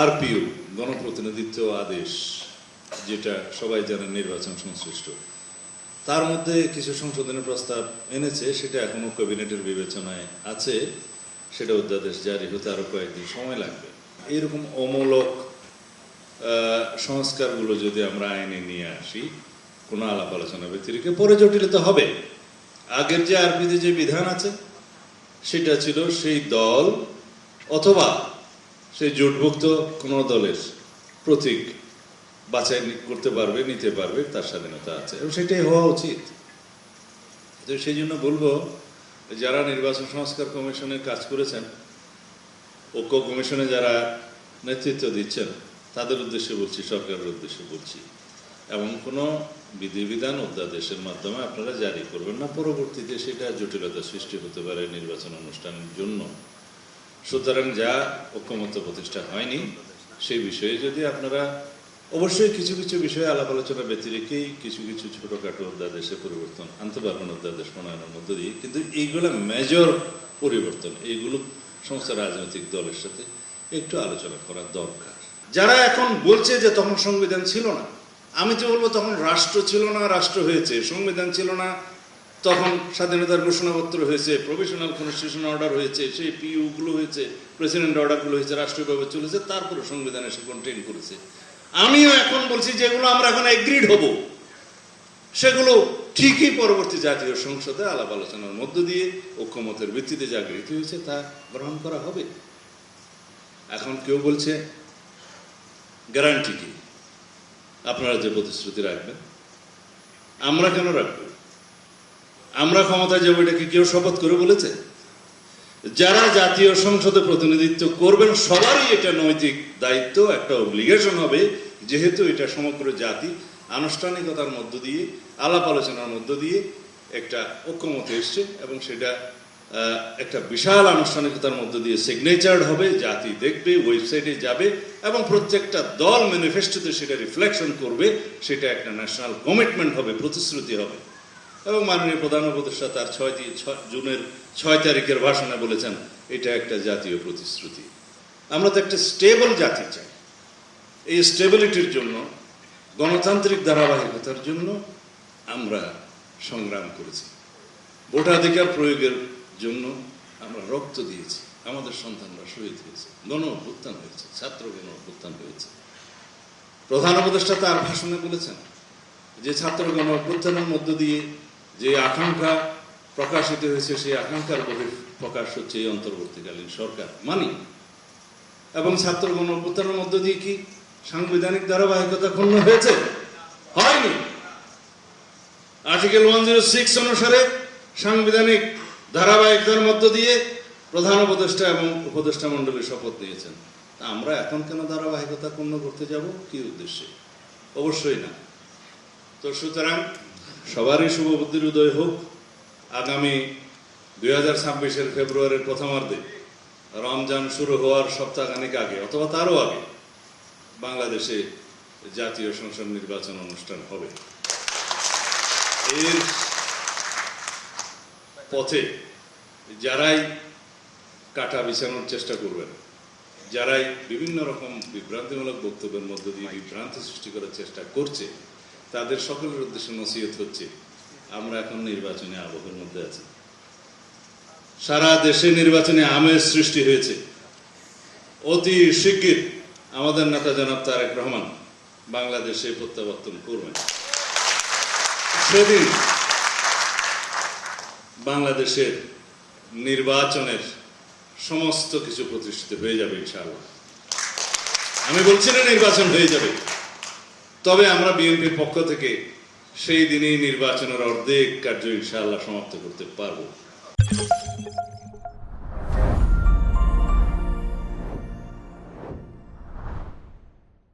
RPO গণপ্রতিনিধিত্ব আদেশ, যেটা সবাই জানেন নির্বাচন সংশ্লিষ্ট, তার মধ্যে কিছু সংশোধনের প্রস্তাব এনেছে, সেটা এখনো ক্যাবিনেটের বিবেচনায় আছে। সেটা অধ্যাদেশ জারি হতে আরো কয়েকদিন সময় লাগবে। এইরকম অমূলক সংস্কারগুলো যদি আমরা আইনে নিয়ে আসি কোনো আলাপ আলোচনা ব্যতিরেকে, পরে জটিলতা হবে। আগের যে আরপিতে যে বিধান আছে সেটা ছিল সেই দল অথবা সেই জোটভুক্ত কোনো দলের প্রতীক বাছাই করতে পারবে, নিতে পারবে, তার স্বাধীনতা আছে এবং সেটাই হওয়া উচিত। তো সেই জন্য বলবো, যারা নির্বাচন সংস্কার কমিশনের কাজ করেছেন, ঐক্য কমিশনে যারা নেতৃত্ব দিচ্ছেন, তাদের উদ্দেশ্যে বলছি, সরকারের উদ্দেশ্যে বলছি, এমন কোনো বিধিবিধান অধ্যাদেশের মাধ্যমে আপনারা জারি করবেন না, পরবর্তীতে সেটা জটিলতা সৃষ্টি হতে পারে নির্বাচন অনুষ্ঠানের জন্য। সুতরাং যা ঐক্যমত্য প্রতিষ্ঠা হয়নি সেই বিষয়ে যদি আপনারা, অবশ্যই কিছু কিছু বিষয়ে আলাপ আলোচনা ব্যতিরেকেই কিছু কিছু ছোটখাটো অধ্যাদেশে পরিবর্তন আনতে পারবেন অধ্যাদেশ প্রণয়নের মধ্য দিয়ে, কিন্তু এইগুলো মেজর পরিবর্তন, এইগুলো সমস্ত রাজনৈতিক দলের সাথে একটু আলোচনা করার দরকার। যারা এখন বলছে যে তখন সংবিধান ছিল না, আমি তো বলবো তখন রাষ্ট্র ছিল না, রাষ্ট্র হয়েছে। সংবিধান ছিল না, তখন স্বাধীনতার ঘোষণাপত্র হয়েছে, প্রভিশনাল কনস্টিটিউশন অর্ডার হয়েছে, সেই পিইউগুলো হয়েছে, প্রেসিডেন্ট অর্ডারগুলো হয়েছে, রাষ্ট্রীয়ভাবে চলেছে, তারপরে সংবিধান এসে কন্টেইন করেছে। আমিও এখন বলছি যেগুলো আমরা এখন এগ্রিড হব, সেগুলো ঠিকই পরবর্তী জাতীয় সংসদে আলাপ আলোচনার মধ্য দিয়ে ঐক্যমতের ভিত্তিতে যা গৃহীত হয়েছে তা গ্রহণ করা হবে। এখন কেউ বলছে গ্যারান্টি কি, আপনারা যে প্রতিশ্রুতি রাখবেন, আমরা কেন রাখবো? আমরা ক্ষমতায় যাবো, এটা কি কেউ শপথ করে বলেছে? যারা জাতীয় সংসদে প্রতিনিধিত্ব করবেন সবারই এটা নৈতিক দায়িত্ব, একটা অব্লিগেশন হবে, যেহেতু এটা সমগ্র জাতি আনুষ্ঠানিকতার মধ্য দিয়ে, আলাপ আলোচনার মধ্য দিয়ে একটা ঐক্যমতে এসছে এবং সেটা একটা বিশাল আনুষ্ঠানিকতার মধ্য দিয়ে সিগনেচার্ড হবে, জাতি দেখবে, ওয়েবসাইটে যাবে এবং প্রত্যেকটা দল ম্যানিফেস্টোতে সেটা রিফ্লেকশন করবে, সেটা একটা ন্যাশনাল কমিটমেন্ট হবে, প্রতিশ্রুতি হবে। এবং মাননীয় প্রধান উপদেষ্টা তার 6 জুনের 6 তারিখের ভাষণে বলেছেন এটা একটা জাতীয় প্রতিশ্রুতি। আমরা তো একটা স্টেবল জাতি চাই। এই স্টেবিলিটির জন্য, গণতান্ত্রিক ধারাবাহিকতার জন্য আমরা সংগ্রাম করেছি। ভোটাধিকার প্রয়োগের জন্য আমরা রক্ত দিয়েছি, আমাদের সন্তানরা শহীদ হয়েছে, গণ অভ্যুত্থান হয়েছে, ছাত্র গণ অভ্যুত্থান হয়েছে। প্রধান উপদেষ্টা তার ভাষণে বলেছেন যে ছাত্র গণ অভ্যুত্থানের মধ্য দিয়ে যে আকাঙ্ক্ষা প্রকাশিত হয়েছে, সেই আকাঙ্ক্ষার প্রকাশ হচ্ছে এই অন্তর্বর্তীকালীন সরকার মানি। এবং ছাত্র গণ অভ্যুত্থানের মধ্য দিয়ে কি সাংবিধানিক ধারাবাহিকতা ক্ষুণ্ণ হয়েছে? হয়নি। আর্টিকেল 106 অনুসারে সাংবিধানিক ধারাবাহিকতার মধ্য দিয়ে প্রধান উপদেষ্টা এবং উপদেষ্টা মণ্ডলী শপথ নিয়েছেন। আমরা এখন কেন ধারাবাহিকতা ক্ষুণ্ণ করতে যাব? কি উদ্দেশ্যে? অবশ্যই না। তো সুতরাং সবারই শুভ বুদ্ধির উদয় হোক। আগামী 2026-এর ফেব্রুয়ারির প্রথমার্ধে, রমজান শুরু হওয়ার সপ্তাহখানেক আগে অথবা তারও আগে বাংলাদেশে জাতীয় সংসদ নির্বাচন অনুষ্ঠান হবে। এর পথে যারাই কাটা বিছানোর চেষ্টা করবেন, যারাই বিভিন্ন রকম বিভ্রান্তিমূলক বক্তব্যের মধ্য দিয়ে বিভ্রান্তি সৃষ্টি করার চেষ্টা করছে, তাদের সকলের উদ্দেশ্যে নসিহত হচ্ছে, আমরা এখন নির্বাচনী আবহের মধ্যে আছি। সারা দেশে নির্বাচনী আমেজ সৃষ্টি হয়েছে। অতি শিগগির আমাদের নেতা জনাব তারেক রহমান বাংলাদেশে প্রত্যাবর্তন করবেন। সেদিন বাংলাদেশের নির্বাচনের সমস্ত কিছু প্রতিষ্ঠিত হয়ে যাবে ইনশাআল্লাহ। আমি বলছি না নির্বাচন হয়ে যাবে, তবে আমরা বিএনপির পক্ষ থেকে সেই দিনেই নির্বাচনের অর্ধেক কার্য ইনশাআল্লাহ সমাপ্ত করতে পারবো।